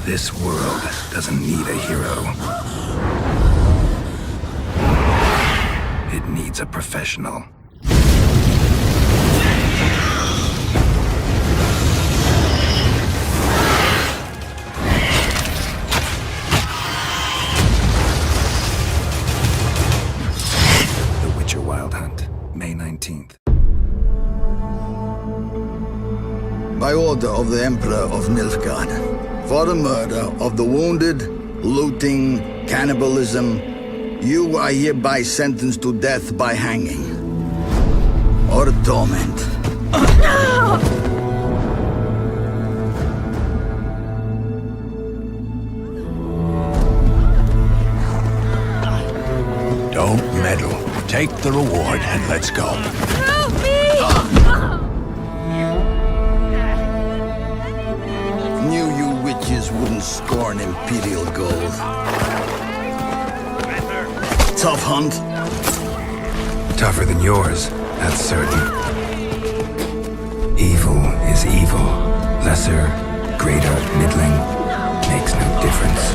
This world doesn't need a hero. It needs a professional. The Witcher Wild Hunt, May 19th. By order of the Emperor of Nilfgaard, for the murder of the wounded, looting, cannibalism, you are hereby sentenced to death by hanging. Or torment. Don't meddle. Take the reward and let's go. Help me! Knew you witches wouldn't scorn imperial gold. Tough hunt. Tougher than yours, that's certain. Evil is evil. Lesser, greater, middling, makes no difference.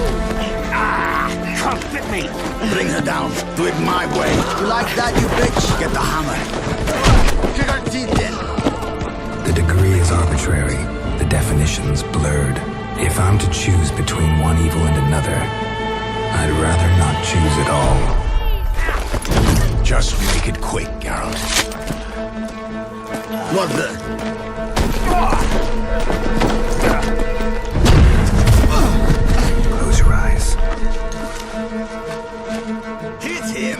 Can't fit me! Bring her down. Do it my way. You like that, you bitch? Get the hammer. Kick her teeth in. The degree is arbitrary, the definition's blurred. If I'm to choose between one evil and another, I'd rather not choose at all. Just make it quick, Geralt. What the? Close your eyes. Hit him!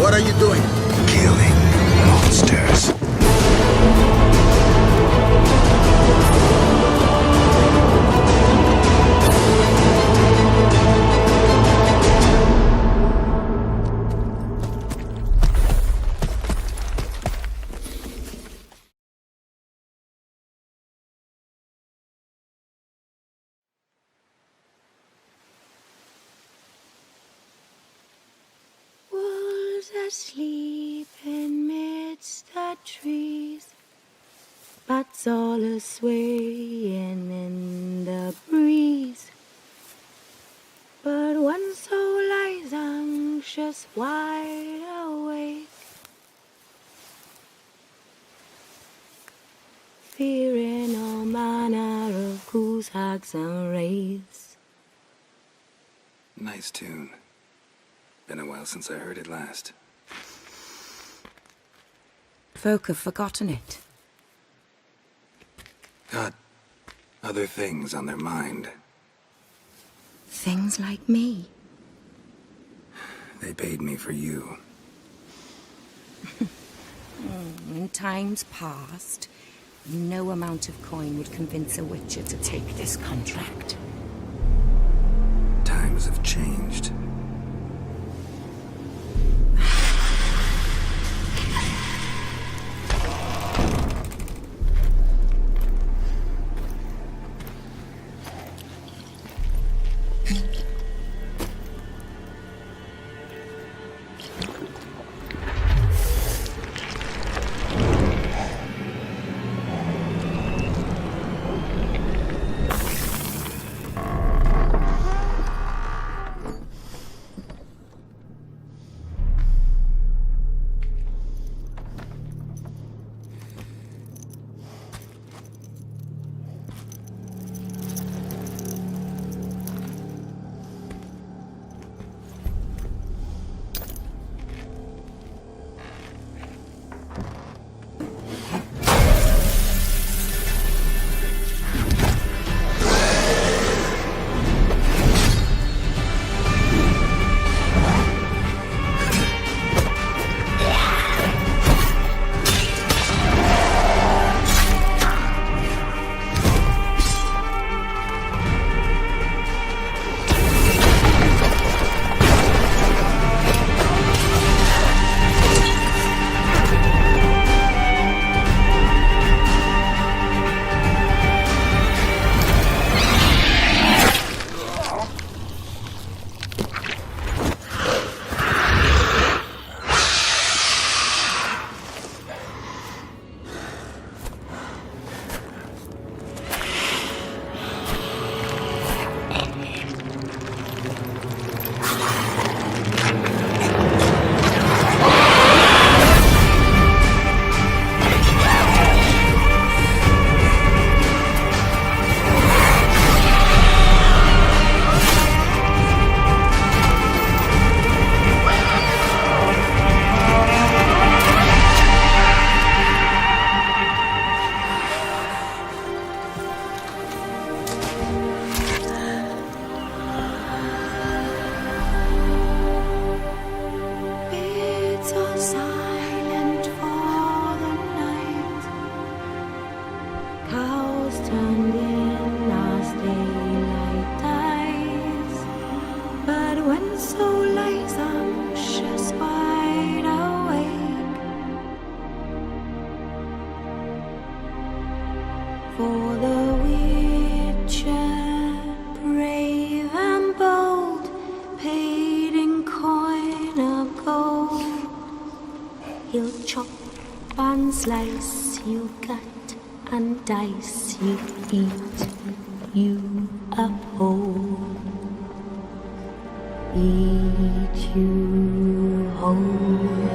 What are you doing? Killing monsters. Asleep amidst the trees, bats all a-swaying in the breeze. But one soul lies anxious, wide awake, fearing all manner of ghouls, hags, and wraiths. Nice tune. Been a while since I heard it last. Folk have forgotten it. Got other things on their mind. Things like me. They paid me for you. In times past, no amount of coin would convince a witcher to take this contract. Times have changed. Cows turned in as daylight dies, but when so lies I'm just wide awake. For the Witcher, brave and bold, paid in coin of gold. He'll chop and slice, you gut and dice, you eat, you uphold. Eat you whole.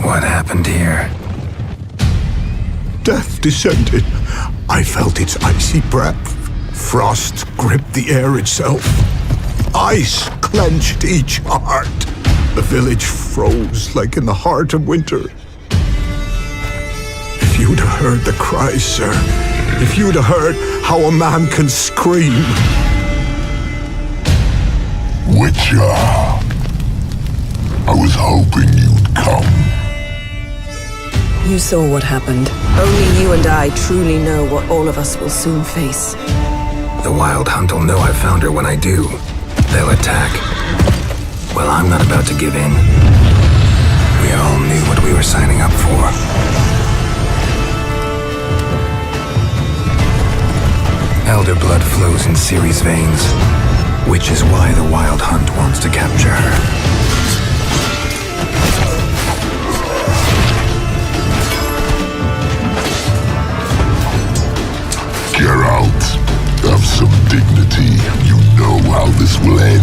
What happened here? Death descended. I felt its icy breath. Frost gripped the air itself. Ice clenched each heart. The village froze like in the heart of winter. If you'd have heard the cries, sir, if you'd have heard how a man can scream. Witcher, I was hoping you'd come. You saw what happened. Only you and I truly know what all of us will soon face. The Wild Hunt will know I found her when I do. They'll attack. Well, I'm not about to give in. We all knew what we were signing up for. Elder blood flows in Ciri's veins, which is why the Wild Hunt wants to capture her. Geralt, have some dignity. You know how this will end.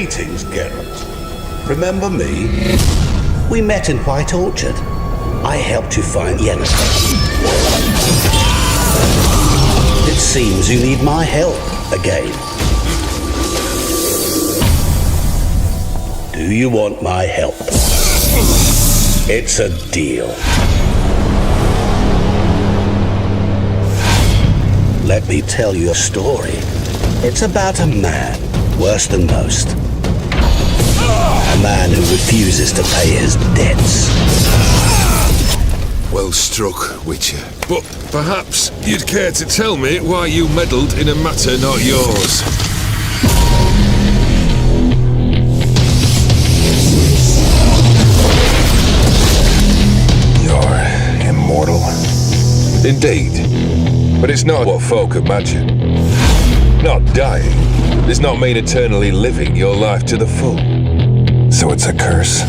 Greetings, Geralt. Remember me? We met in White Orchard. I helped you find Yennefer. It seems you need my help again. Do you want my help? It's a deal. Let me tell you a story. It's about a man, worse than most. A man who refuses to pay his debts. Well struck, Witcher. But perhaps you'd care to tell me why you meddled in a matter not yours. You're immortal? Indeed. But it's not what folk imagine. Not dying does not mean eternally living your life to the full. So it's a curse?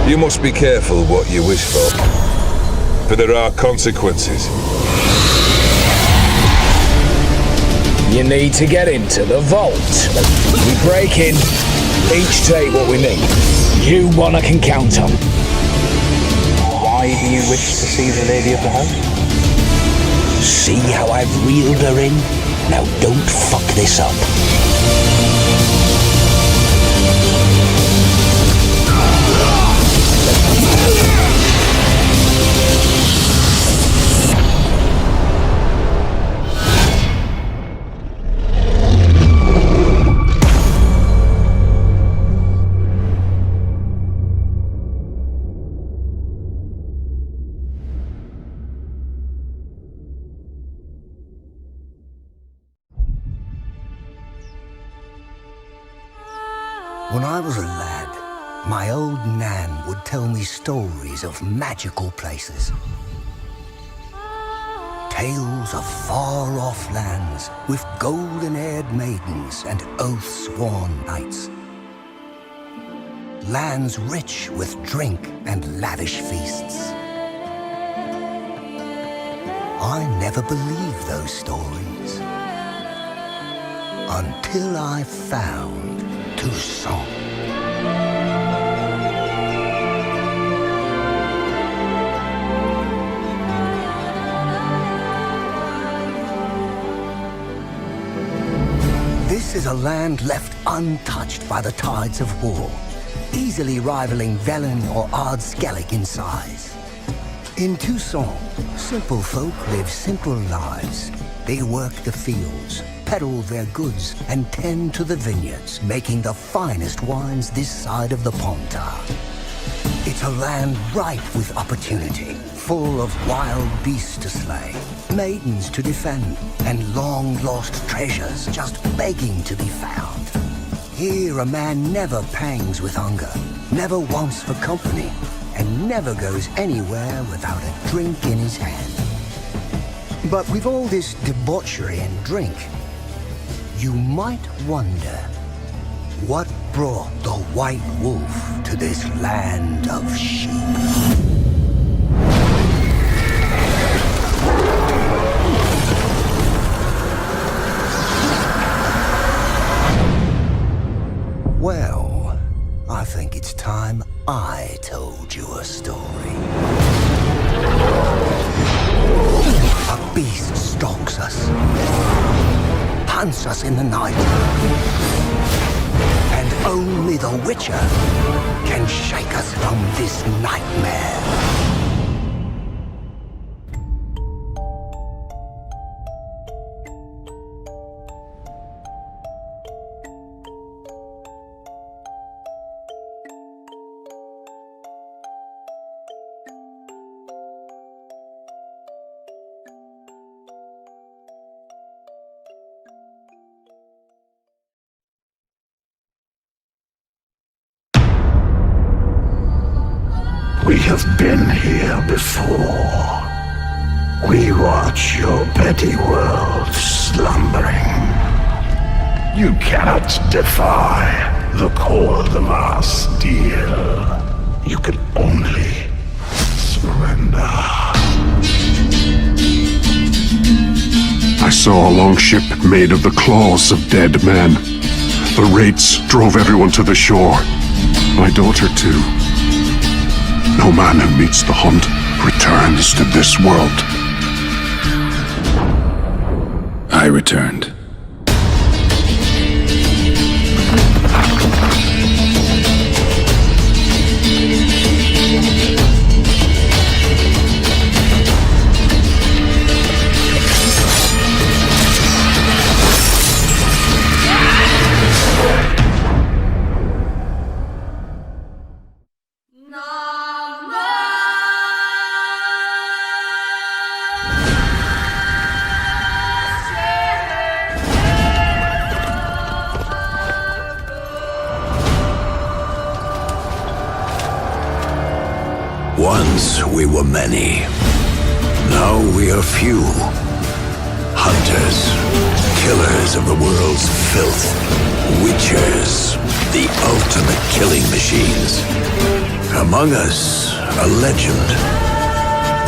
You must be careful what you wish for there are consequences. You need to get into the vault. We break in, each take what we need. You one I can count on. Why do you wish to see the lady of the house? See how I've reeled her in? Now don't fuck this up. When I was a lad, my old Nan would tell me stories of magical places. Tales of far-off lands with golden-haired maidens and oath-sworn knights. Lands rich with drink and lavish feasts. I never believed those stories until I found Tucson. This is a land left untouched by the tides of war, easily rivaling Velen or Ardskellig in size. In Tucson, simple folk live simple lives. They work the fields, peddle their goods, and tend to the vineyards, making the finest wines this side of the Pontar. It's a land ripe with opportunity, full of wild beasts to slay, maidens to defend, and long-lost treasures just begging to be found. Here a man never pangs with hunger, never wants for company, and never goes anywhere without a drink in his hand. But with all this debauchery and drink, you might wonder what brought the White Wolf to this land of sheep. Well, I think it's time I told you a story. A beast stalks us, hunts us in the night, and only the Witcher can shake us from this nightmare. We have been here before. We watch your petty world slumbering. You cannot defy the cold of our steel. You can only surrender. I saw a long ship made of the claws of dead men. The raids drove everyone to the shore. My daughter, too. No man who meets the hunt returns to this world. I returned. Once we were many. Now we are few. Hunters, killers of the world's filth. Witchers, the ultimate killing machines. Among us, a legend.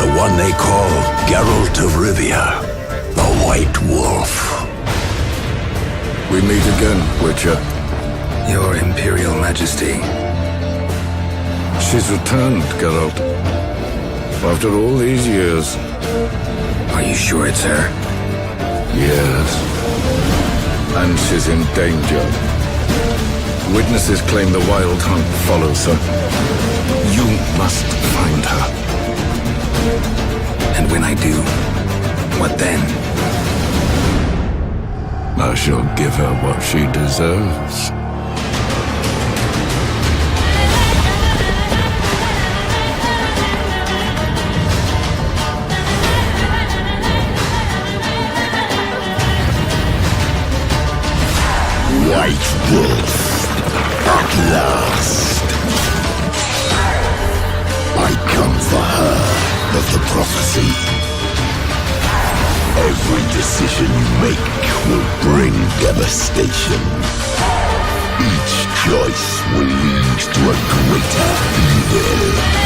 The one they call Geralt of Rivia, the White Wolf. We meet again, Witcher. Your Imperial Majesty. She's returned, Geralt. After all these years. Are you sure it's her? Yes. And she's in danger. Witnesses claim the Wild Hunt follows her. You must find her. And when I do, what then? I shall give her what she deserves. White Wolf, at last. I come for her of the prophecy. Every decision you make will bring devastation. Each choice will lead to a greater evil.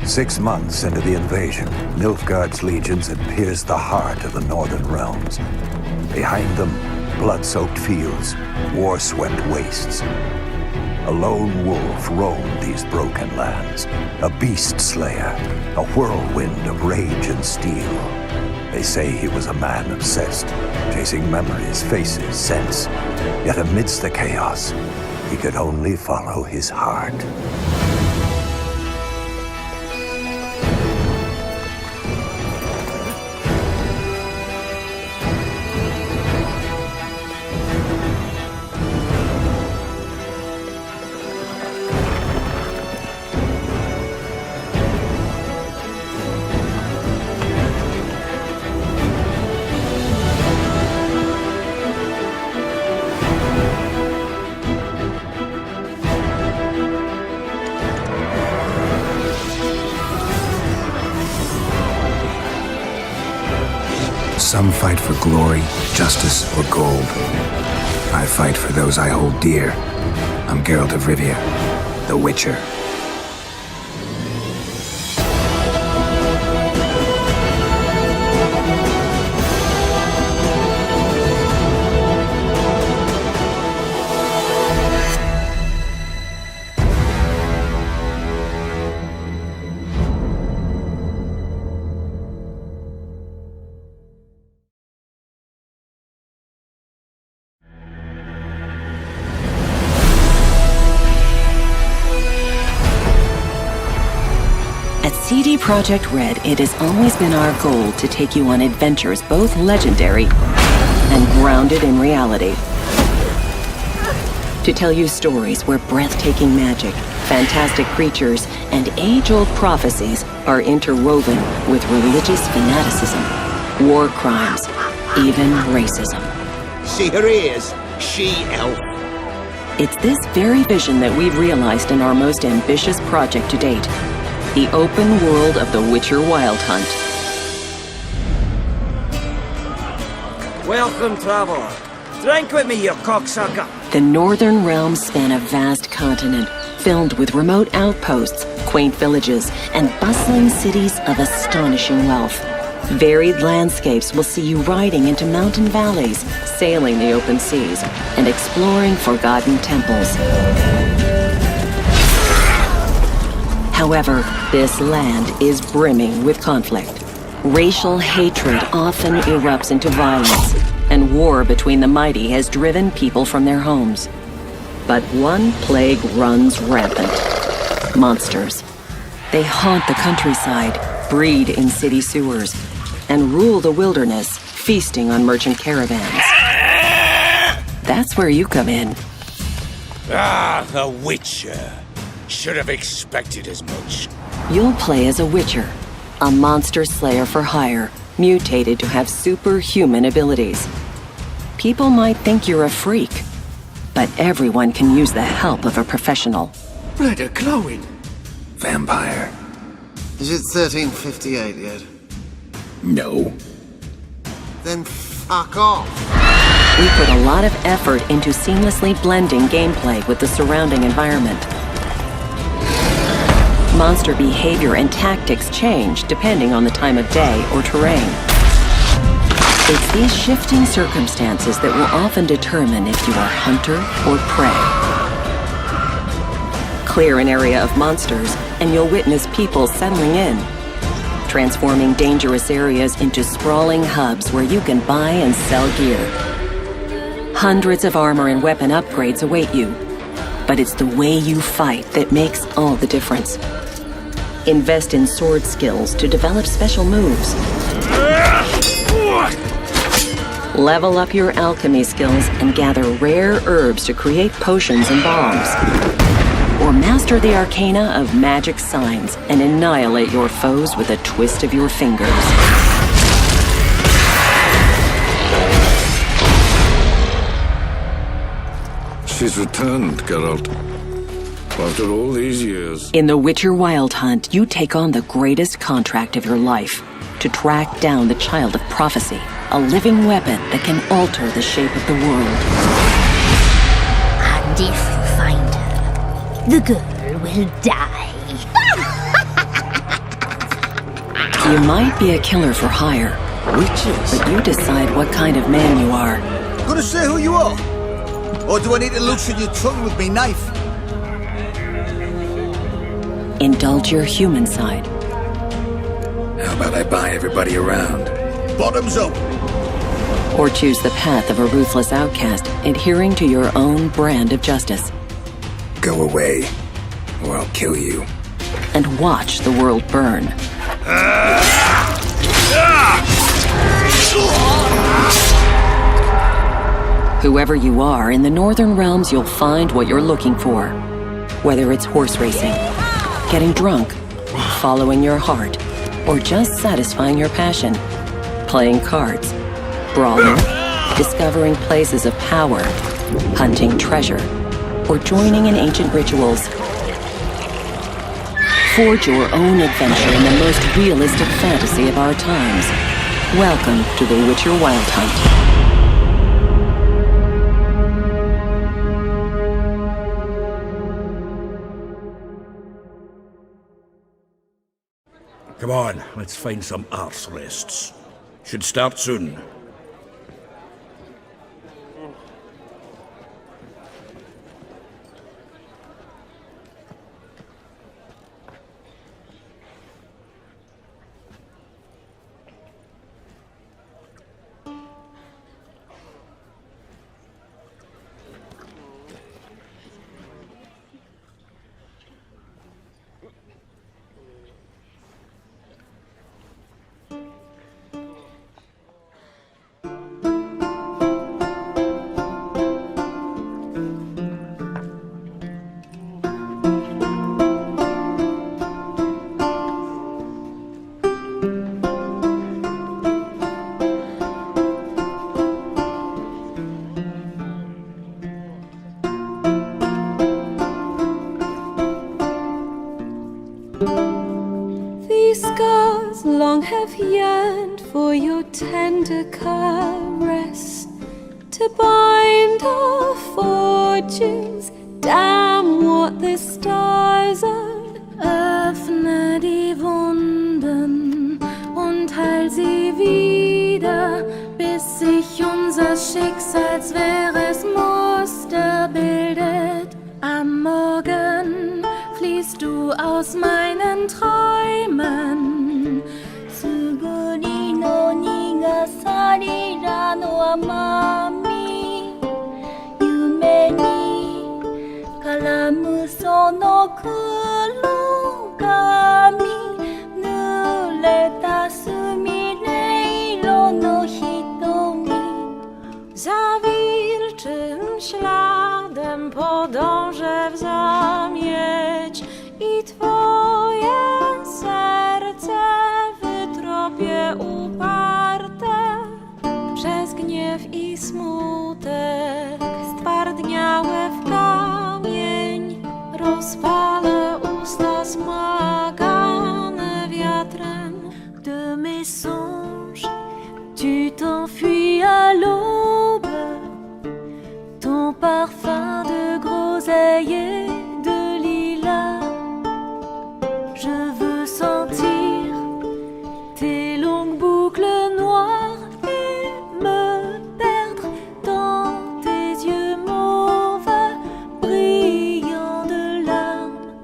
Six months into the invasion, Nilfgaard's legions had pierced the heart of the northern realms. Behind them, blood-soaked fields, war-swept wastes. A lone wolf roamed these broken lands, a beast slayer, a whirlwind of rage and steel. They say he was a man obsessed, chasing memories, faces, scents. Yet amidst the chaos, he could only follow his heart. Some fight for glory, justice, or gold. I fight for those I hold dear. I'm Geralt of Rivia, the Witcher. CD Projekt Red, it has always been our goal to take you on adventures both legendary and grounded in reality. To tell you stories where breathtaking magic, fantastic creatures, and age-old prophecies are interwoven with religious fanaticism, war crimes, even racism. See her ears? She-elf. It's this very vision that we've realized in our most ambitious project to date. The open world of the Witcher Wild Hunt. Welcome, traveler. Drink with me, you cocksucker. The Northern Realms span a vast continent, filled with remote outposts, quaint villages, and bustling cities of astonishing wealth. Varied landscapes will see you riding into mountain valleys, sailing the open seas, and exploring forgotten temples. However, this land is brimming with conflict. Racial hatred often erupts into violence, and war between the mighty has driven people from their homes. But one plague runs rampant. Monsters. They haunt the countryside, breed in city sewers, and rule the wilderness, feasting on merchant caravans. That's where you come in. Ah, the Witcher. Should have expected as much. You'll play as a Witcher, a monster slayer for hire, mutated to have superhuman abilities. People might think you're a freak, but everyone can use the help of a professional. Blood are glowing. Vampire. Is it 1358 yet? No. Then fuck off. We put a lot of effort into seamlessly blending gameplay with the surrounding environment. Monster behavior and tactics change depending on the time of day or terrain. It's these shifting circumstances that will often determine if you are hunter or prey. Clear an area of monsters, and you'll witness people settling in, transforming dangerous areas into sprawling hubs where you can buy and sell gear. Hundreds of armor and weapon upgrades await you, but it's the way you fight that makes all the difference. Invest in sword skills to develop special moves. Level up your alchemy skills and gather rare herbs to create potions and bombs. Or master the arcana of magic signs and annihilate your foes with a twist of your fingers. She's returned, Geralt. After all these years. In The Witcher Wild Hunt, you take on the greatest contract of your life, to track down the Child of Prophecy, a living weapon that can alter the shape of the world. And if you find her, the girl will die. You might be a killer for hire, Witches? but you decide what kind of man you are. Gonna say who you are? Or do I need to loosen your tongue with me knife? Indulge your human side. How about I buy everybody around? Bottoms up! Or choose the path of a ruthless outcast, adhering to your own brand of justice. Go away, or I'll kill you. And watch the world burn. Whoever you are, in the Northern Realms you'll find what you're looking for. Whether it's horse racing, getting drunk, following your heart, or just satisfying your passion. Playing cards, brawling, discovering places of power, hunting treasure, or joining in ancient rituals. Forge your own adventure in the most realistic fantasy of our times. Welcome to The Witcher Wild Hunt. Come on, let's find some arse rests. Should start soon. These scars long have yearned for your tender caress, to bind our fortunes. Damn what the stars are. Öffne die Wunden und heil sie wieder, bis sich unser Schicksalswehres Muster bildet. Am Morgen fließt du aus meinen Träumen. Suguri no nigasari ra no amami, yume ni karamu sono kurogami, nureta sumireiro no hitomi. Za wilczym śladem podążę w zamieć i twoje serce wytropię uparte. Przez gniew i smutek stwardniałe w kamień rozpalę usta smagane wiatrem. De mes songes, tu t'enfuis à l'aube, ton parfum de groseille et de lilas. Je veux sentir tes longues boucles noires et me perdre dans tes yeux mauves, brillants de larmes.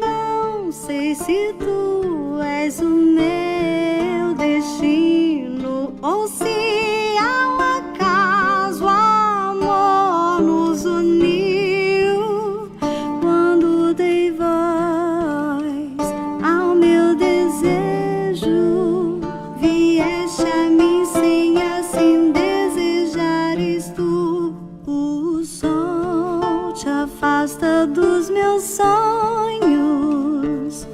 Não sei se tu és o meu destino ou se ao acaso amor nos uniu. Quando dei voz ao meu desejo, vieste a mim sem assim desejares tu. O sol te afasta dos meus sonhos.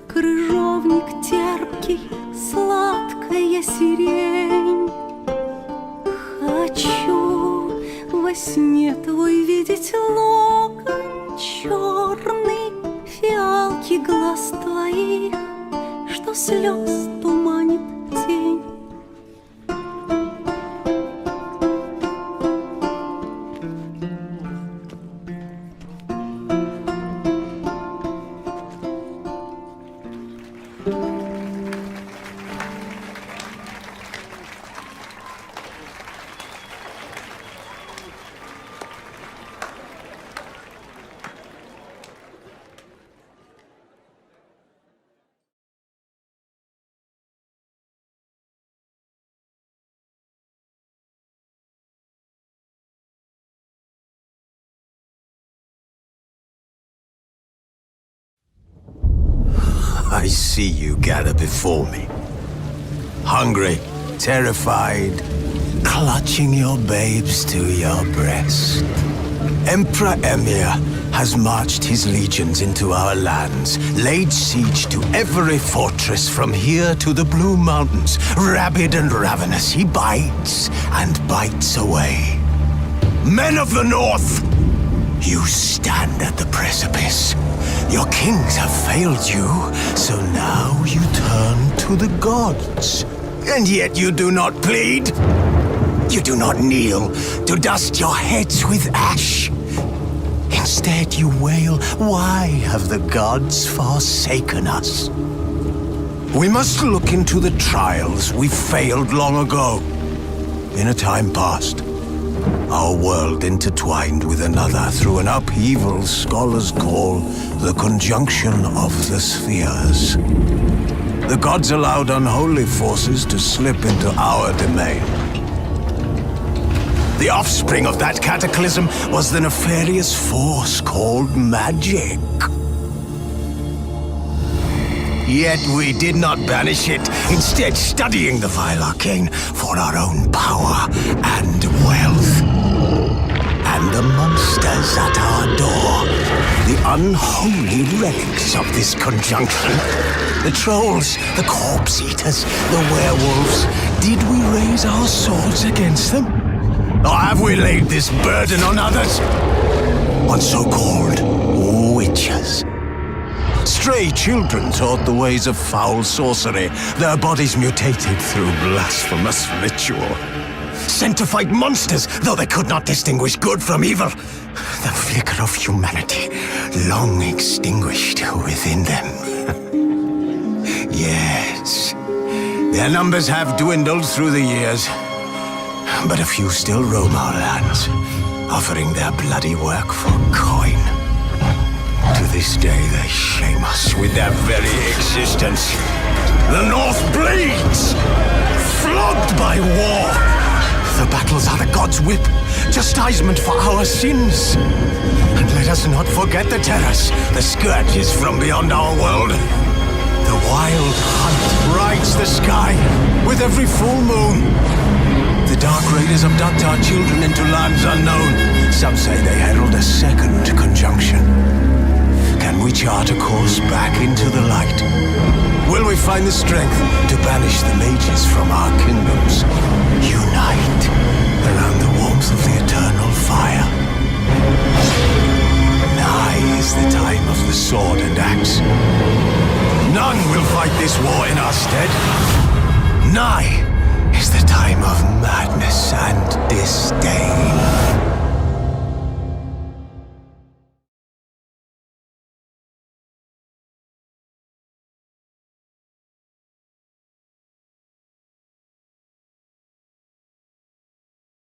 Крыжовник терпкий, сладкая сирень. Хочу во сне твой видеть локон черный, фиалки глаз твоих, что слез туманит тень. I see you gather before me. Hungry, terrified, clutching your babes to your breast. Emperor Emir has marched his legions into our lands, laid siege to every fortress from here to the Blue Mountains. Rabid and ravenous, he bites and bites away. Men of the North, you stand at the precipice. Your kings have failed you, so now you turn to the gods. And yet you do not plead. You do not kneel to dust your heads with ash. Instead you wail, why have the gods forsaken us? We must look into the trials we failed long ago. In a time past, our world intertwined with another through an upheaval scholars call the conjunction of the spheres. The gods allowed unholy forces to slip into our domain. The offspring of that cataclysm was the nefarious force called magic. Yet we did not banish it, instead studying the vile arcane for our own power and wealth. And the monsters at our door, the unholy relics of this conjunction, the trolls, the corpse-eaters, the werewolves, did we raise our swords against them? Or have we laid this burden on others? On so-called witches? Stray children taught the ways of foul sorcery, their bodies mutated through blasphemous ritual. Sent to fight monsters, though they could not distinguish good from evil. The flicker of humanity, long extinguished within them. Yes, their numbers have dwindled through the years, but a few still roam our lands, offering their bloody work for coin. To this day, they shame us with their very existence. The North bleeds, flogged by war. The battles are the gods' whip, chastisement for our sins. And let us not forget the terrors, the scourges from beyond our world. The wild hunt rides the sky with every full moon. The dark raiders abduct our children into lands unknown. Some say they herald a second conjunction. Can we chart a course back into the light? Will we find the strength to banish the mages from our kingdoms? Unite around the warmth of the eternal fire. Nigh is the time of the sword and axe. None will fight this war in our stead. Nigh is the time of madness and disdain.